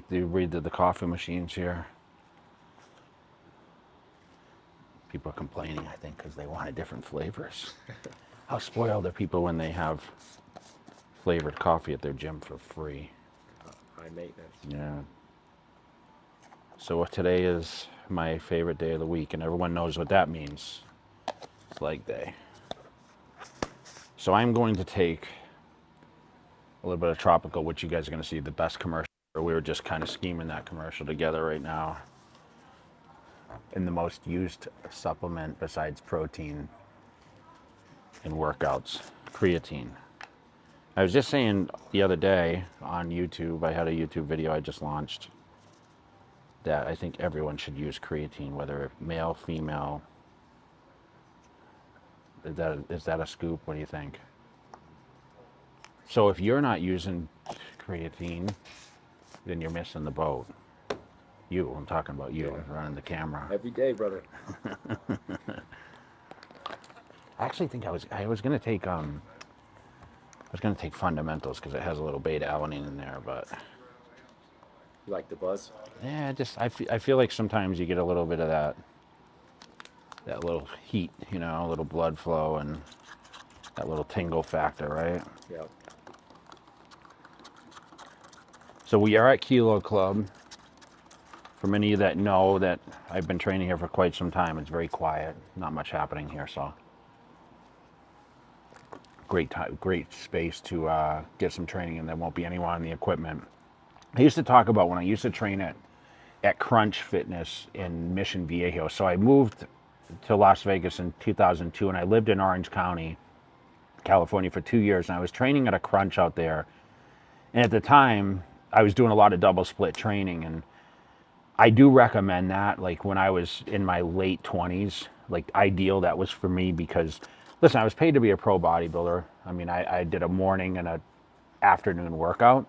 They read the coffee machines here. People are complaining, I think, because they wanted different flavors. How spoiled are people when they have flavored coffee at their gym for free? High maintenance. Yeah. So today is my favorite day of the week, and everyone knows what that means. It's leg day. So I'm going to take a little bit of Tropical, which you guys are going to see the best commercial. We were just kind of scheming that commercial together right now. And the most used supplement besides protein in workouts, creatine. I was just saying the other day on YouTube, I had a YouTube video I just launched, that I think everyone should use creatine, whether male, female. Is that a scoop? What do you think? So if you're not using creatine, then you're missing the boat. I'm talking about you, running the camera. Every day, brother. I actually think I was gonna take fundamentals because it has a little beta alanine in there, but You like the buzz? yeah, I feel like sometimes you get a little bit of that little heat, a little blood flow and that little tingle factor, right? Yeah. So we are at Kilo Club. For many of you that know that I've been training here for quite some time, it's very quiet, not much happening here, so great space to get some training, and there won't be anyone on the equipment. I used to talk about when I used to train at Crunch Fitness in Mission Viejo. So I moved to Las Vegas in 2002, and I lived in Orange County, California for 2 years, and I was training at a Crunch out there. And at the time, I was doing a lot of double split training, and I do recommend that, like when I was in my late 20s, like ideal, that was for me because, listen, I was paid to be a pro bodybuilder. I mean, I did a morning and an afternoon workout.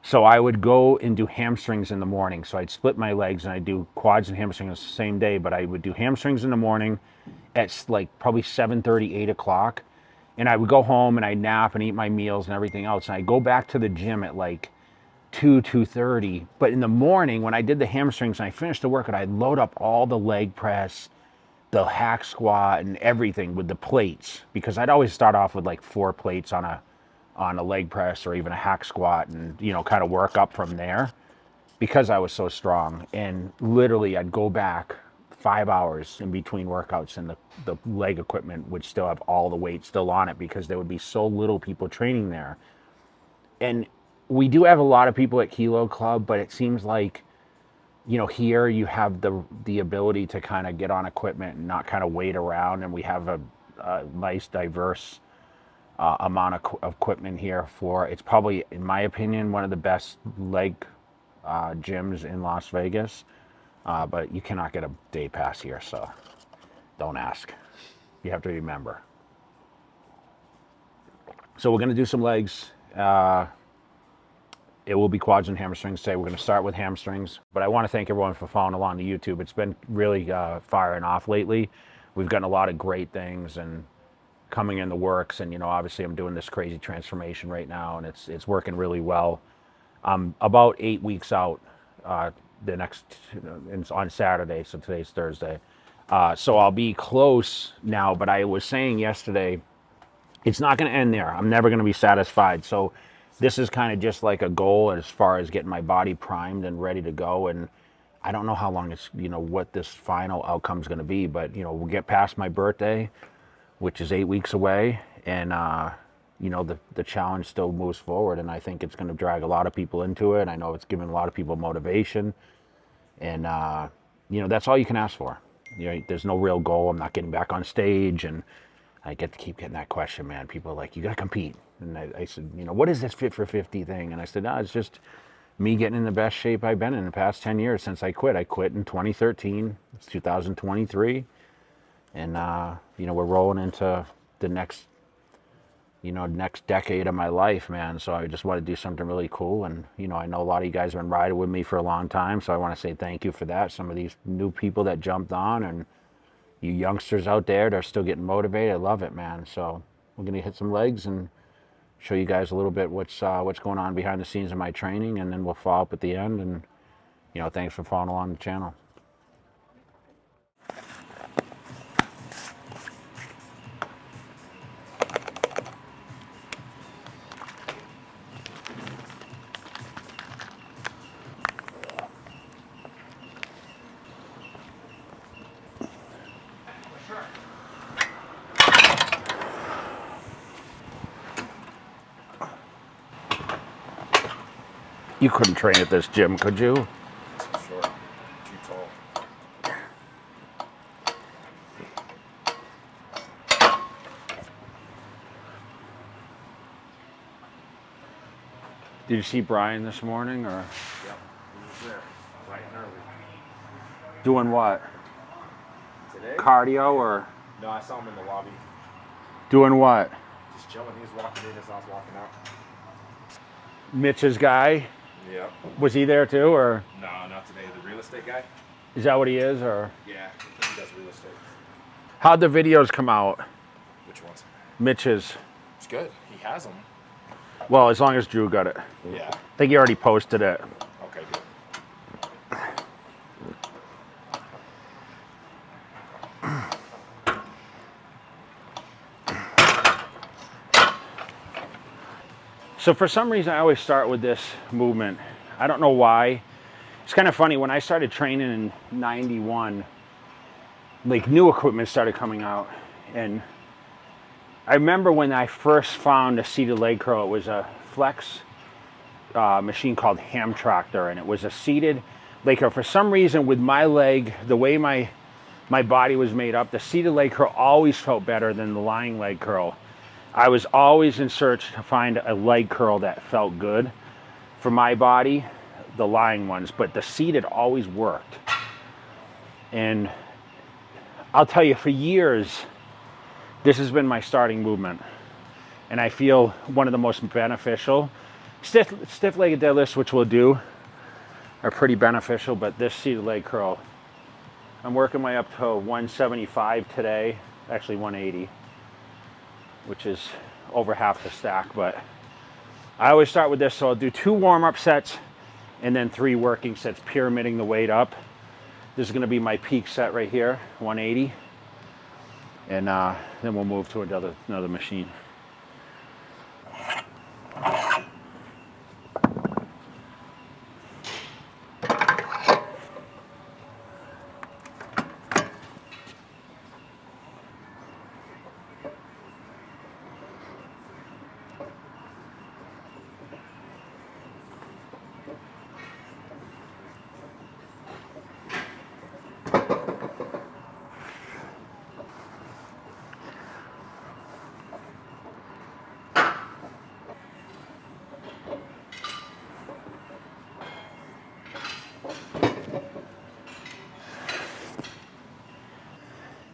So I would go and do hamstrings in the morning. So I'd split my legs and I'd do quads and hamstrings the same day, but I would do hamstrings in the morning at like probably 7:30, 8 o'clock. And I would go home and I'd nap and eat my meals and everything else. And I'd go back to the gym at like 2:30. But in the morning, when I did the hamstrings and I finished the workout, I'd load up all the leg press, the hack squat, and everything with the plates, because I'd always start off with like 4 plates on a leg press or even a hack squat, and kind of work up from there because I was so strong. And literally I'd go back 5 hours in between workouts, and the leg equipment would still have all the weight still on it because there would be so little people training there. And we do have a lot of people at Kilo Club, but it seems like, here you have the ability to kind of get on equipment and not kind of wait around. And we have a nice, diverse amount of equipment here it's probably, in my opinion, one of the best leg gyms in Las Vegas. But you cannot get a day pass here, so don't ask. You have to be a member. So we're going to do some legs. It will be quads and hamstrings today. We're going to start with hamstrings, but I want to thank everyone for following along to YouTube. It's been really firing off lately. We've gotten a lot of great things and coming in the works, and obviously I'm doing this crazy transformation right now, and it's working really well. I'm about 8 weeks out. The next on Saturday, so today's Thursday. So I'll be close now, but I was saying yesterday, it's not going to end there. I'm never going to be satisfied. So this is kind of just like a goal as far as getting my body primed and ready to go. And I don't know how long it's, what this final outcome is going to be, but, we'll get past my birthday, which is 8 weeks away. And, the challenge still moves forward. And I think it's going to drag a lot of people into it. I know it's giving a lot of people motivation. And, that's all you can ask for. There's no real goal. I'm not getting back on stage. And I keep getting that question, man. People are like, you got to compete. And I said, what is this Fit for 50 thing? And I said, no, it's just me getting in the best shape I've been in the past 10 years since I quit. I quit in 2013. It's 2023. And, we're rolling into the next decade of my life, man. So I just want to do something really cool. And, I know a lot of you guys have been riding with me for a long time. So I want to say thank you for that. Some of these new people that jumped on, and you youngsters out there that are still getting motivated. I love it, man. So we're going to hit some legs and show you guys a little bit what's going on behind the scenes of my training, and then we'll follow up at the end. And thanks for following along the channel. You couldn't train at this gym, could you? Short. Too tall. Did you see Brian this morning, or Yep. He was there. Bright and early. doing what? Today? Cardio, or No, I saw him in the lobby. doing what? Just chilling. He was walking in as I was walking out. Mitch's guy, Yep. was he there too, or No, not today. The real estate guy? is that what he is, or Yeah, I think he does real estate. how'd the videos come out? Which ones? Mitch's. It's good. He has them. Well, as long as Drew got it. Yeah. I think he already posted it. Okay, good. So for some reason, I always start with this movement. I don't know why. It's kind of funny. When I started training in 91, like new equipment started coming out. And I remember when I first found a seated leg curl, it was a flex machine called Ham Tractor. And it was a seated leg curl. For some reason, with my leg, the way my body was made up, the seated leg curl always felt better than the lying leg curl. I was always in search to find a leg curl that felt good for my body, the lying ones, but the seated always worked. And I'll tell you, for years, this has been my starting movement. And I feel one of the most beneficial. Stiff-legged deadlifts, which we'll do, are pretty beneficial, but this seated leg curl, I'm working my way up to 175 today, actually 180. Which is over half the stack, but I always start with this. So I'll do 2 warm-up sets and then 3 working sets, pyramiding the weight up. This is going to be my peak set right here, 180, and then we'll move to another machine.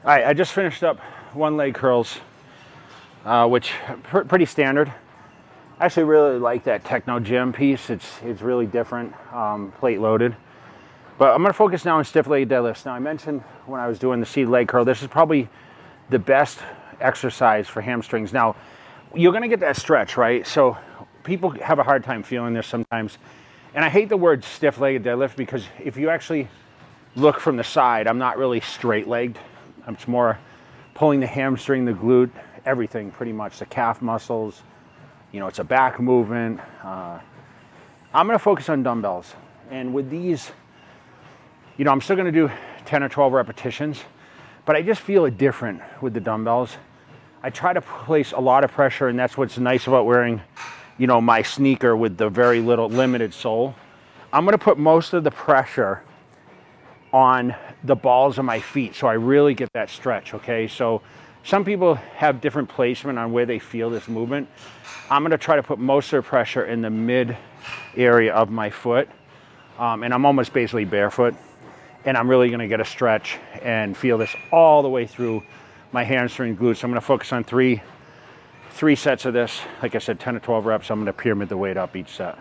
All right, I just finished up 1 leg curls, which pretty standard. I actually really like that Techno Gym piece. It's really different, plate loaded. But I'm gonna focus now on stiff leg deadlifts. Now I mentioned when I was doing the seated leg curl, this is probably the best exercise for hamstrings. Now, you're gonna get that stretch, right? So people have a hard time feeling this sometimes. And I hate the word stiff legged deadlift because if you actually look from the side, I'm not really straight legged. It's more pulling the hamstring, the glute, everything pretty much, the calf muscles. It's a back movement. I'm gonna focus on dumbbells. And with these, I'm still gonna do 10 or 12 repetitions, but I just feel it different with the dumbbells. I try to place a lot of pressure, and that's what's nice about wearing, my sneaker with the very limited sole. I'm gonna put most of the pressure on the balls of my feet so I really get that stretch, okay? So some people have different placement on where they feel this movement. I'm gonna try to put most of the pressure in the mid area of my foot, and I'm almost basically barefoot, and I'm really gonna get a stretch and feel this all the way through my hamstring glutes. So I'm gonna focus on three sets of this. Like I said, 10 to 12 reps. I'm gonna pyramid the weight up each set.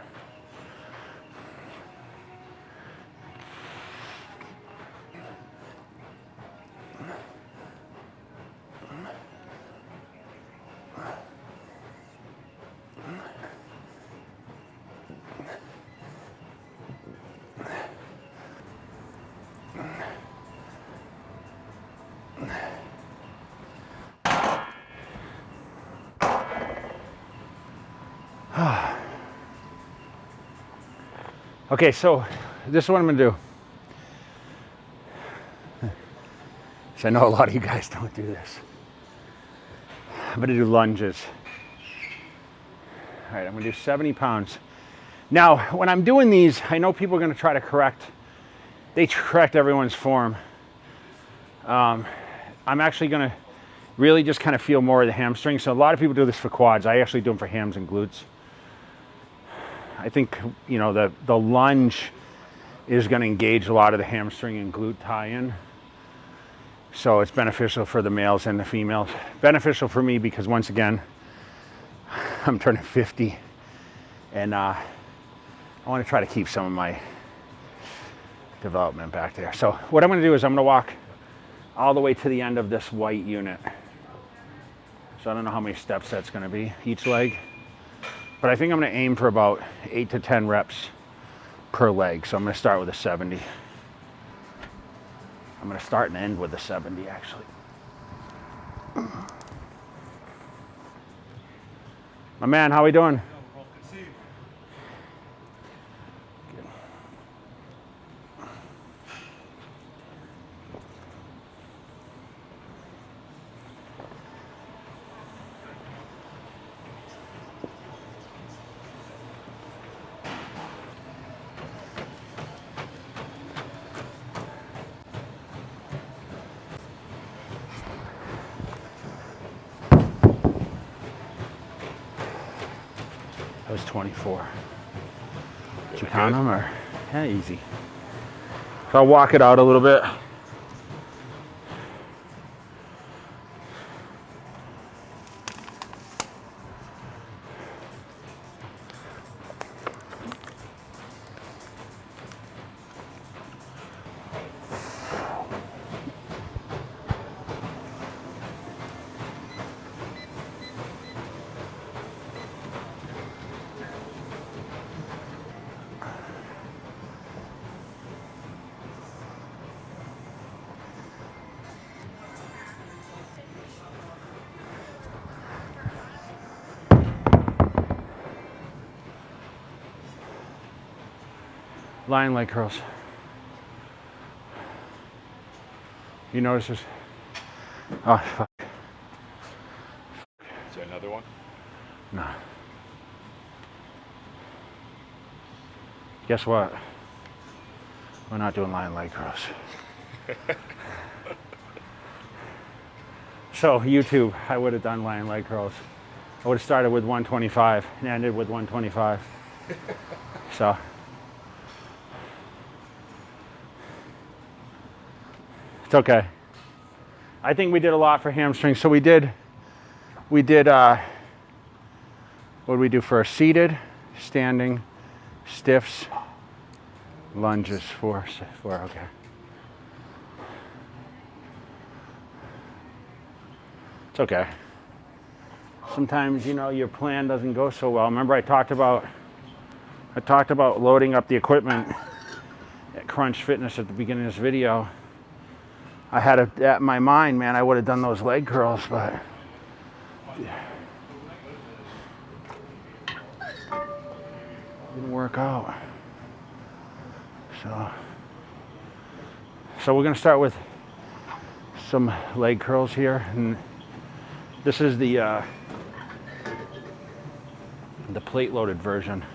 Okay, so this is what I'm gonna do. So I know a lot of you guys don't do this. I'm gonna do lunges. All right, I'm gonna do 70 pounds. Now, when I'm doing these, I know people are gonna try to correct everyone's form. I'm actually gonna really just kind of feel more of the hamstring. So a lot of people do this for quads. I actually do them for hams and glutes. I think, you know, the lunge is gonna engage a lot of the hamstring and glute tie-in. So it's beneficial for the males and the females. Beneficial for me because once again, I'm turning 50 and I want to try to keep some of my development back there. So what I'm going to do is I'm going to walk all the way to the end of this white unit. So I don't know how many steps that's going to be each leg, but I think I'm going to aim for about 8 to 10 reps per leg. So I'm going to start with a 70. I'm going to start and end with a 70 actually. My man, how we doing? That was 24. Did you count them or? Yeah, easy. So I'll walk it out a little bit. Lion leg curls. You notice this? Oh, fuck. Is there another one? No. Guess what? We're not doing lion leg curls. So YouTube, I would have done lion leg curls. I would have started with 125 and ended with 125. So. It's okay. I think we did a lot for hamstrings. So we did what did we do first? Seated, standing, stiffs, lunges, four, okay. It's okay. Sometimes, you know, your plan doesn't go so well. Remember I talked about loading up the equipment at Crunch Fitness at the beginning of this video. I had that in my mind, man, I would have done those leg curls, but didn't work out. So we're gonna start with some leg curls here, and this is the plate loaded version.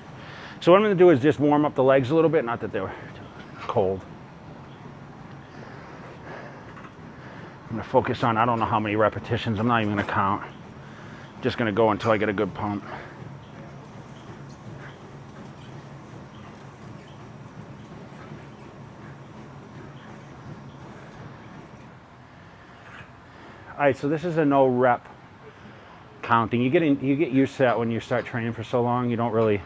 So what I'm gonna do is just warm up the legs a little bit, not that they were cold. I'm gonna focus on, I don't know how many repetitions, I'm not even gonna count. Just gonna go until I get a good pump. All right, so this is a no rep counting. You get used to that when you start training for so long. You don't really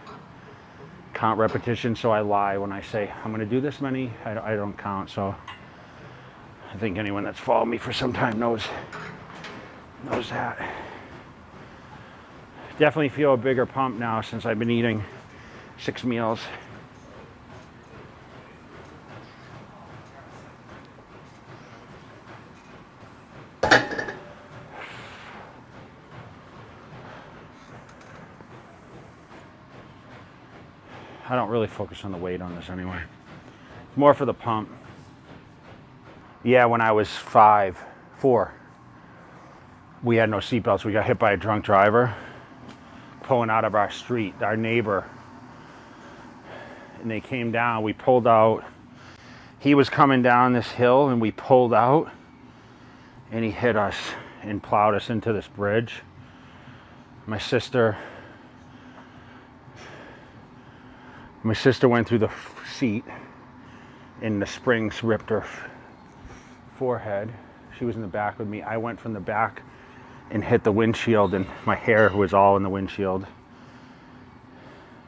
count repetitions, so I lie when I say I'm gonna do this many. I don't count, so I think anyone that's followed me for some time knows that. Definitely feel a bigger pump now since I've been eating 6 meals. I don't really focus on the weight on this anyway. It's more for the pump. Yeah, when I was 4, we had no seatbelts. We got hit by a drunk driver pulling out of our street, our neighbor. And they came down, we pulled out. He was coming down this hill and we pulled out and he hit us and plowed us into this bridge. My sister went through the seat and the springs ripped her forehead. She was in the back with me. I went from the back and hit the windshield and my hair was all in the windshield.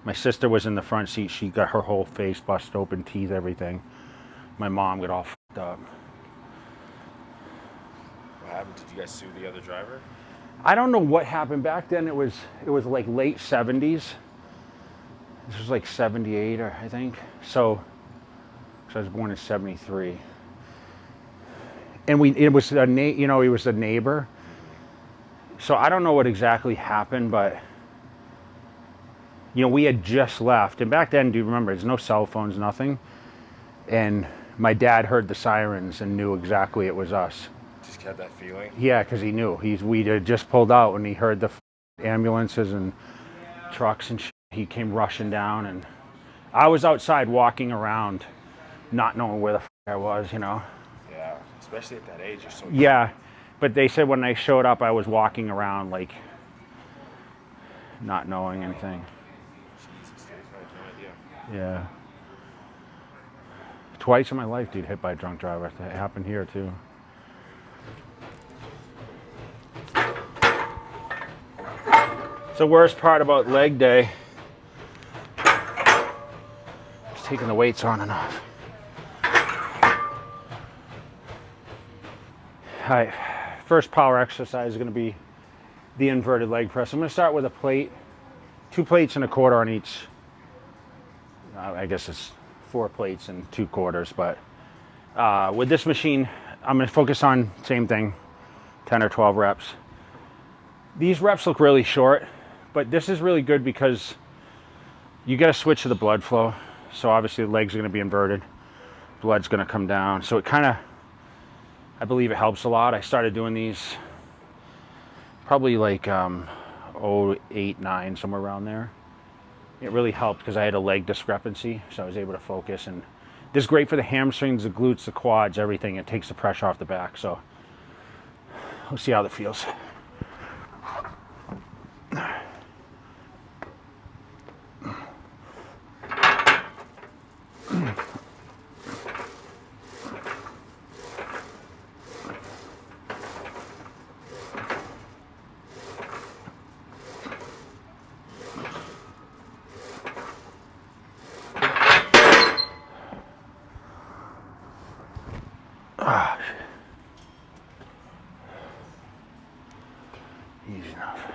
My sister was in the front seat. She got her whole face busted open, teeth, everything. My mom got all fucked up. What happened? Did you guys sue the other driver? I don't know what happened back then. It was like late 70s. This was like 78, I think. So I was born in 73. And he was a neighbor. So I don't know what exactly happened, but we had just left. And back then, do you remember, there's no cell phones, nothing. And my dad heard the sirens and knew exactly it was us. Just had that feeling? Yeah, because he knew. We had just pulled out when he heard the ambulances and trucks and shit. He came rushing down, and I was outside walking around, not knowing where the I was, Yeah, especially at that age, you're so young. Yeah, but they said when I showed up, I was walking around, like, not knowing anything. Jesus, I had no idea. Yeah. Twice in my life, dude, hit by a drunk driver. It happened here, too. It's the worst part about leg day. Just taking the weights on and off. All right, first power exercise is going to be the inverted leg press. I'm going to start with a plate, 2 plates and a quarter on each. I guess it's 4 plates and 2 quarters, but with this machine, I'm going to focus on same thing, 10 or 12 reps. These reps look really short, but this is really good because you got to switch to the blood flow. So obviously the legs are going to be inverted, blood's going to come down. So it kind of, I believe it helps a lot. I started doing these probably like 08, 9, somewhere around there. It really helped because I had a leg discrepancy, so I was able to focus. And this is great for the hamstrings, the glutes, the quads, everything. It takes the pressure off the back. So we'll see how that feels. Easy enough.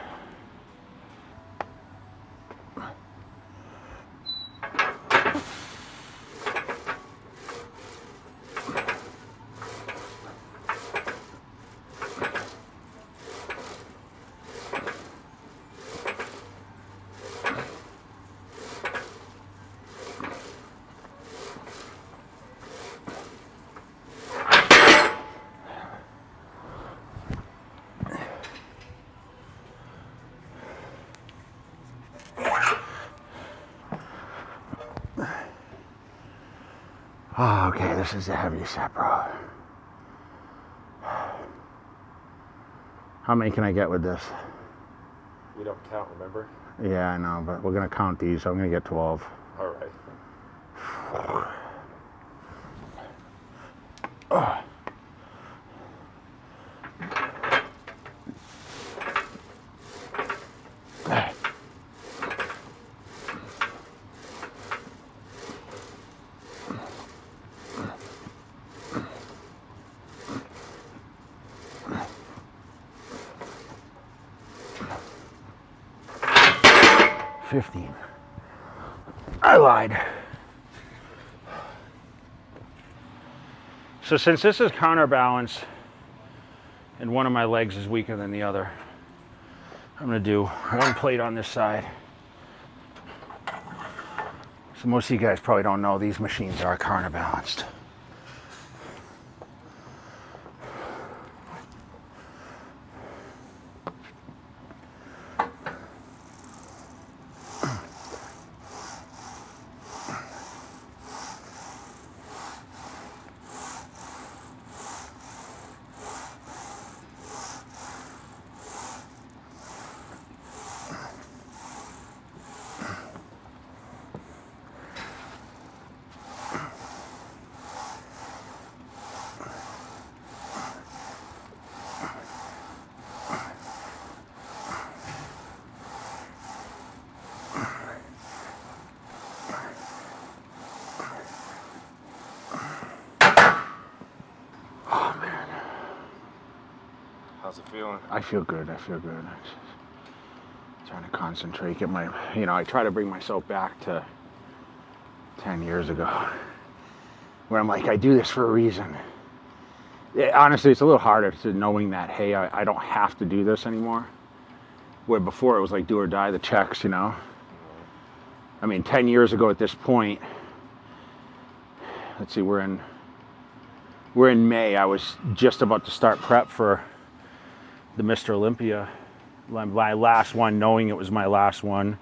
Oh, okay, this is a heavy set, bro. How many can I get with this? We don't count, remember? Yeah, I know, but we're gonna count these, so I'm gonna get 12. All right. $15. I lied. So since this is counterbalance and one of my legs is weaker than the other, I'm gonna do 1 plate on this side. So most of you guys probably don't know these machines are counterbalanced. How's it feeling? I feel good. I feel good. Trying to concentrate, get my, I try to bring myself back to 10 years ago, where I'm like, I do this for a reason. Honestly, it's a little harder to knowing that, hey, I don't have to do this anymore. Where before it was like do or die, the checks, I mean, 10 years ago at this point, let's see, we're in May. I was just about to start prep for the Mr. Olympia, my last one, knowing it was my last one,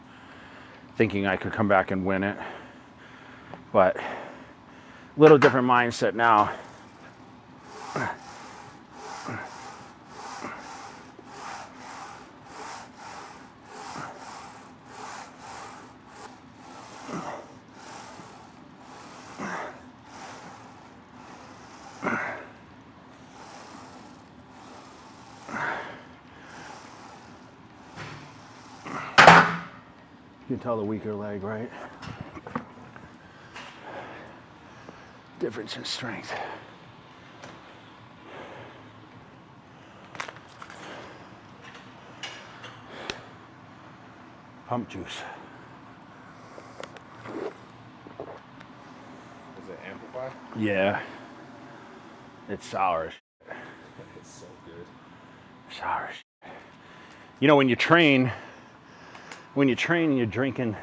thinking I could come back and win it. But little different mindset now. You can tell the weaker leg, right? Difference in strength. Pump juice. Does it amplify? Yeah. It's sour as shit. It's so good. Sour as shit. When you train and you're drinking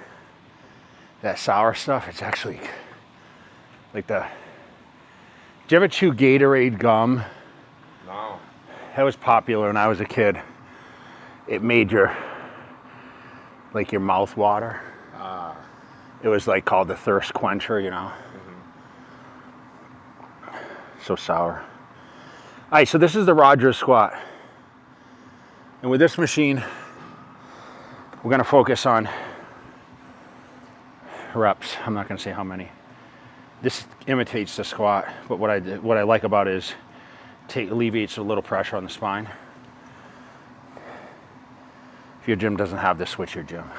that sour stuff, it's actually like did you ever chew Gatorade gum? No. That was popular when I was a kid. It made your mouth water. It was like called the thirst quencher, So sour. All right, so this is the Rogers squat. And with this machine, we're gonna focus on reps. I'm not gonna say how many. This imitates the squat, but what I like about it is alleviates a little pressure on the spine. If your gym doesn't have this, switch your gym.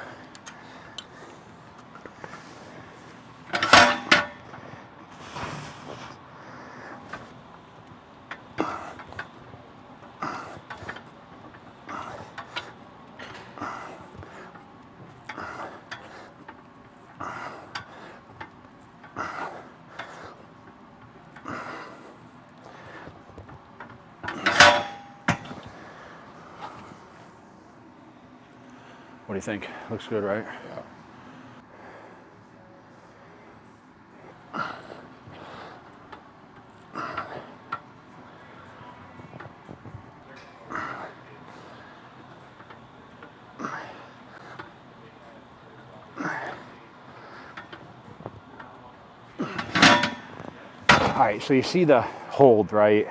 What do you think? Looks good, right? Yeah. All right, so you see the hold, right?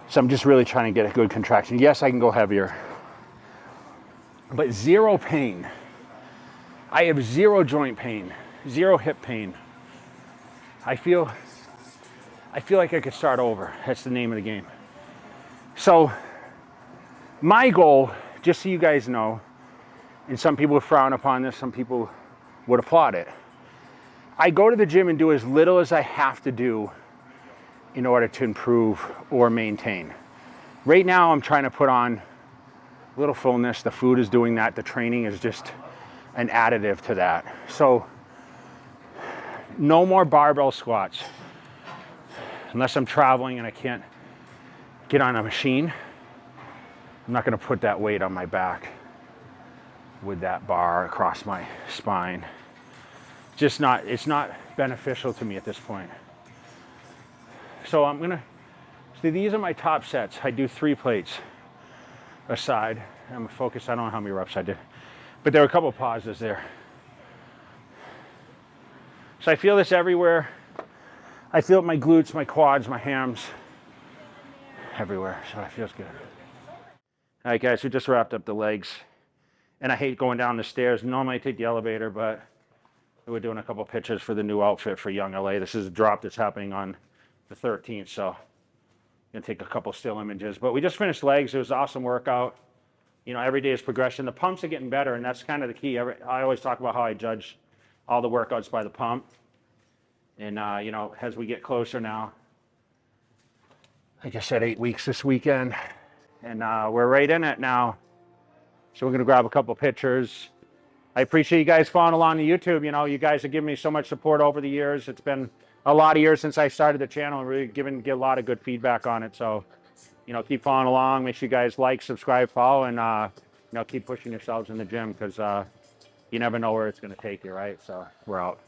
So I'm just really trying to get a good contraction. Yes, I can go heavier, but zero pain. I have zero joint pain, zero hip pain. I feel like I could start over. That's the name of the game. So my goal, just so you guys know, and some people would frown upon this, some people would applaud it. I go to the gym and do as little as I have to do in order to improve or maintain. Right now, I'm trying to put on a little fullness. The food is doing that. The training is just an additive to that. So no more barbell squats. Unless I'm traveling and I can't get on a machine, I'm not gonna put that weight on my back with that bar across my spine. Just not, it's not beneficial to me at this point. So I'm gonna, see, these are my top sets. I do 3 plates a side. I'm focused, I don't know how many reps I did, but there were a couple pauses there. So I feel this everywhere. I feel it in my glutes, my quads, my hams, everywhere. So it feels good. All right, guys, we just wrapped up the legs. And I hate going down the stairs. Normally I take the elevator, but we're doing a couple pictures for the new outfit for Young LA. This is a drop that's happening on the 13th, so I'm gonna take a couple still images. But we just finished legs. It was an awesome workout. You know, every day is progression. The pumps are getting better, and that's kind of the key. I always talk about how I judge all the workouts by the pump. And, you know, as we get closer now, like I said, 8 weeks this weekend, and we're right in it now. So we're going to grab a couple pictures. I appreciate you guys following along to YouTube. You know, you guys have given me so much support over the years. It's been a lot of years since I started the channel, and really get a lot of good feedback on it. So, you know, keep following along. Make sure you guys like, subscribe, follow, and, you know, keep pushing yourselves in the gym, because you never know where it's going to take you, right? So we're out.